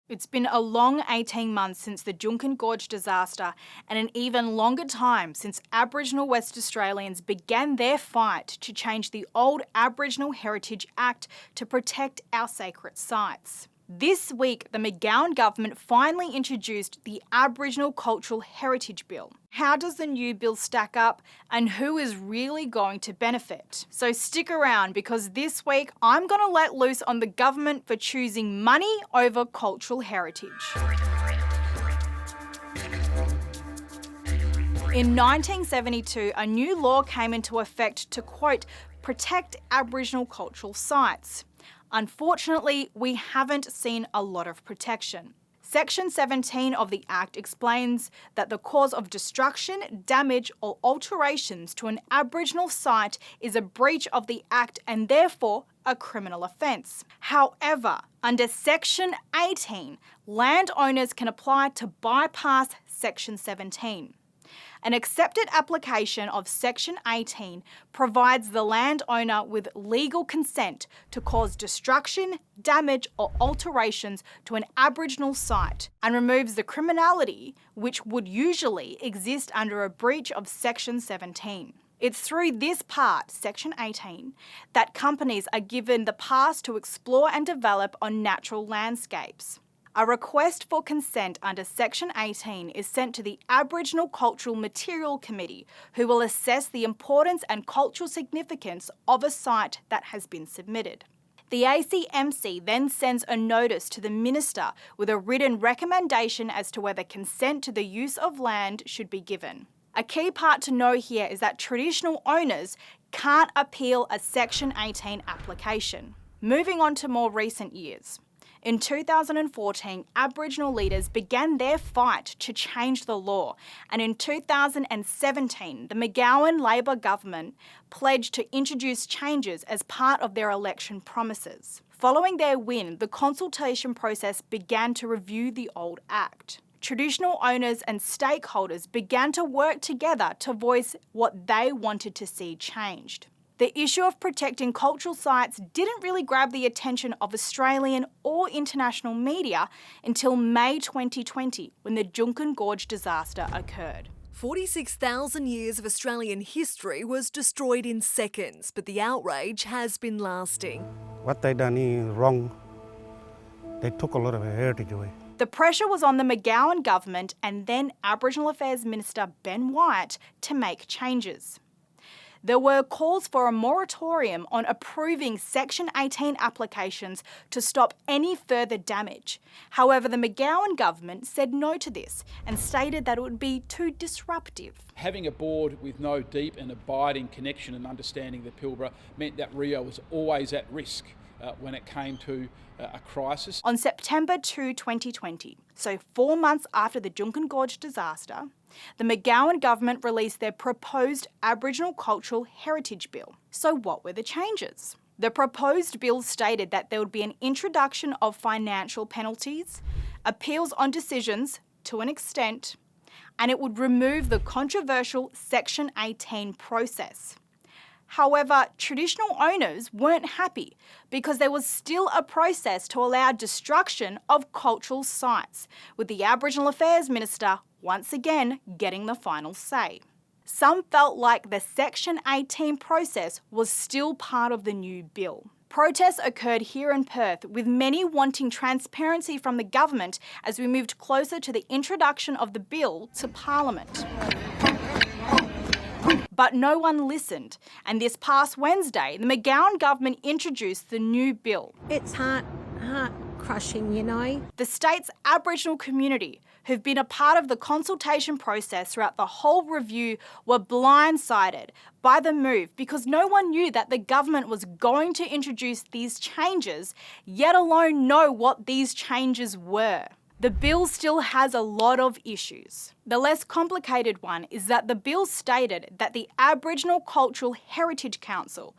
It's been a long 18 months since the Juukan Gorge disaster and an even longer time since Aboriginal West Australians began their fight to change the old Aboriginal Heritage Act to protect our sacred sites. This week, the McGowan government finally introduced the Aboriginal Cultural Heritage Bill. How does the new bill stack up and who is really going to benefit? So stick around because this week I'm going to let loose on the government for choosing money over cultural heritage. In 1972, a new law came into effect to, quote, protect Aboriginal cultural sites. Unfortunately, we haven't seen a lot of protection. Section 17 of the Act explains that the cause of destruction, damage or alterations to an Aboriginal site is a breach of the Act and therefore a criminal offence. However, under Section 18, landowners can apply to bypass Section 17. An accepted application of Section 18 provides the landowner with legal consent to cause destruction, damage or alterations to an Aboriginal site and removes the criminality which would usually exist under a breach of Section 17. It's through this part, Section 18, that companies are given the pass to explore and develop on natural landscapes. A request for consent under Section 18 is sent to the Aboriginal Cultural Material Committee, who will assess the importance and cultural significance of a site that has been submitted. The ACMC then sends a notice to the Minister with a written recommendation as to whether consent to the use of land should be given. A key part to know here is that traditional owners can't appeal a Section 18 application. Moving on to more recent years. In 2014, Aboriginal leaders began their fight to change the law, and in 2017, the McGowan Labor government pledged to introduce changes as part of their election promises. Following their win, the consultation process began to review the old Act. Traditional owners and stakeholders began to work together to voice what they wanted to see changed. The issue of protecting cultural sites didn't really grab the attention of Australian or international media until May 2020, when the Juukan Gorge disaster occurred. 46,000 years of Australian history was destroyed in seconds, but the outrage has been lasting. What they done is wrong. They took a lot of our heritage away. The pressure was on the McGowan government and then Aboriginal Affairs Minister Ben Wyatt to make changes. There were calls for a moratorium on approving Section 18 applications to stop any further damage. However, the McGowan government said no to this and stated that it would be too disruptive. Having a board with no deep and abiding connection and understanding of the Pilbara meant that Rio was always at risk when it came to a crisis. On September 2, 2020, so 4 months after the Juukan Gorge disaster, the McGowan government released their proposed Aboriginal Cultural Heritage Bill. So what were the changes? The proposed bill stated that there would be an introduction of financial penalties, appeals on decisions to an extent, and it would remove the controversial Section 18 process. However, traditional owners weren't happy because there was still a process to allow destruction of cultural sites, with the Aboriginal Affairs Minister once again getting the final say. Some felt like the Section 18 process was still part of the new bill. Protests occurred here in Perth, with many wanting transparency from the government as we moved closer to the introduction of the bill to Parliament. But no one listened, and this past Wednesday, the McGowan government introduced the new bill. It's heart crushing, you know. The state's Aboriginal community, who've been a part of the consultation process throughout the whole review, were blindsided by the move because no one knew that the government was going to introduce these changes, yet alone know what these changes were. The bill still has a lot of issues. The less complicated one is that the bill stated that the Aboriginal Cultural Heritage Council,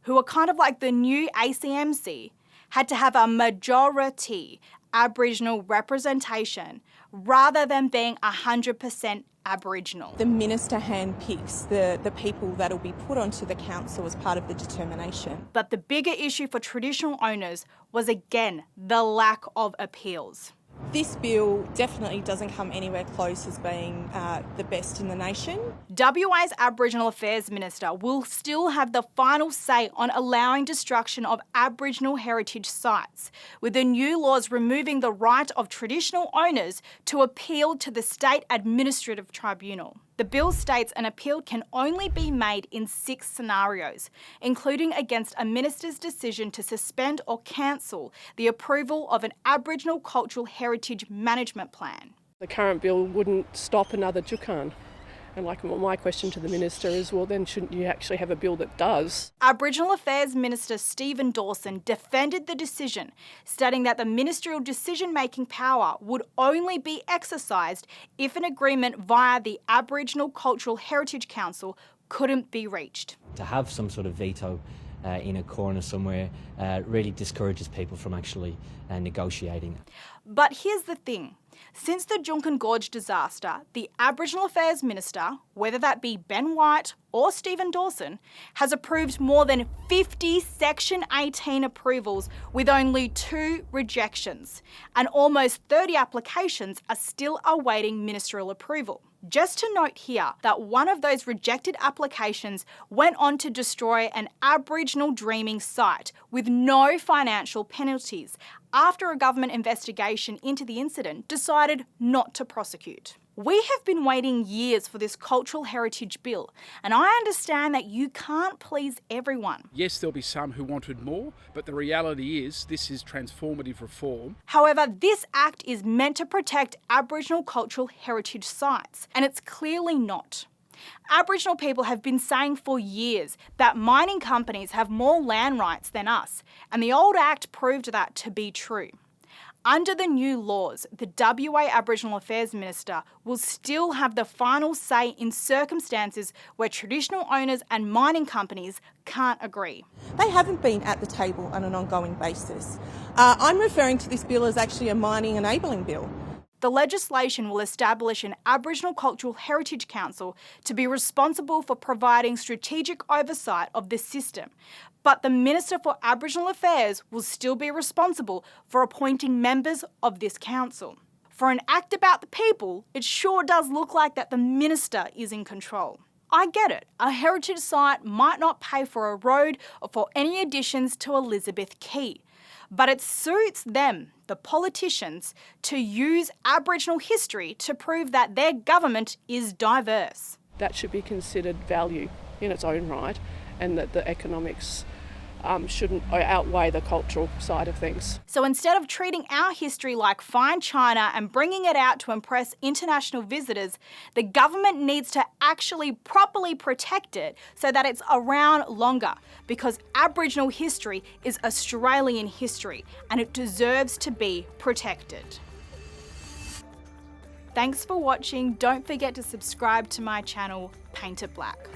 who are kind of like the new ACMC, had to have a majority Aboriginal representation rather than being 100% Aboriginal. The minister handpicks the people that will be put onto the council as part of the determination. But the bigger issue for traditional owners was again the lack of appeals. This bill definitely doesn't come anywhere close as being the best in the nation. WA's Aboriginal Affairs Minister will still have the final say on allowing destruction of Aboriginal heritage sites, with the new laws removing the right of traditional owners to appeal to the State Administrative Tribunal. The bill states an appeal can only be made in 6 scenarios, including against a minister's decision to suspend or cancel the approval of an Aboriginal Cultural Heritage Management Plan. The current bill wouldn't stop another Juukan. And my question to the Minister is, well, then shouldn't you actually have a bill that does? Aboriginal Affairs Minister Stephen Dawson defended the decision, stating that the ministerial decision-making power would only be exercised if an agreement via the Aboriginal Cultural Heritage Council couldn't be reached. To have some sort of veto in a corner somewhere really discourages people from actually negotiating. But here's the thing. Since the Juukan Gorge disaster, the Aboriginal Affairs Minister, whether that be Ben White or Stephen Dawson, has approved more than 50 Section 18 approvals with only 2 rejections, and almost 30 applications are still awaiting ministerial approval. Just to note here that one of those rejected applications went on to destroy an Aboriginal dreaming site with no financial penalties after a government investigation into the incident decided not to prosecute. We have been waiting years for this cultural heritage bill, and I understand that you can't please everyone. Yes, there'll be some who wanted more, but the reality is this is transformative reform. However, this act is meant to protect Aboriginal cultural heritage sites, and it's clearly not. Aboriginal people have been saying for years that mining companies have more land rights than us, and the old Act proved that to be true. Under the new laws, the WA Aboriginal Affairs Minister will still have the final say in circumstances where traditional owners and mining companies can't agree. They haven't been at the table on an ongoing basis. I'm referring to this bill as actually a mining enabling bill. The legislation will establish an Aboriginal Cultural Heritage Council to be responsible for providing strategic oversight of this system, but the Minister for Aboriginal Affairs will still be responsible for appointing members of this council. For an act about the people, it sure does look like that the Minister is in control. I get it, a heritage site might not pay for a road or for any additions to Elizabeth Quay, but it suits them, the politicians, to use Aboriginal history to prove that their government is diverse. That should be considered value in its own right, and that the economics shouldn't outweigh the cultural side of things. So instead of treating our history like fine china and bringing it out to impress international visitors, the government needs to actually properly protect it so that it's around longer, because Aboriginal history is Australian history and it deserves to be protected. Thanks for watching. Don't forget to subscribe to my channel, Paint It Black.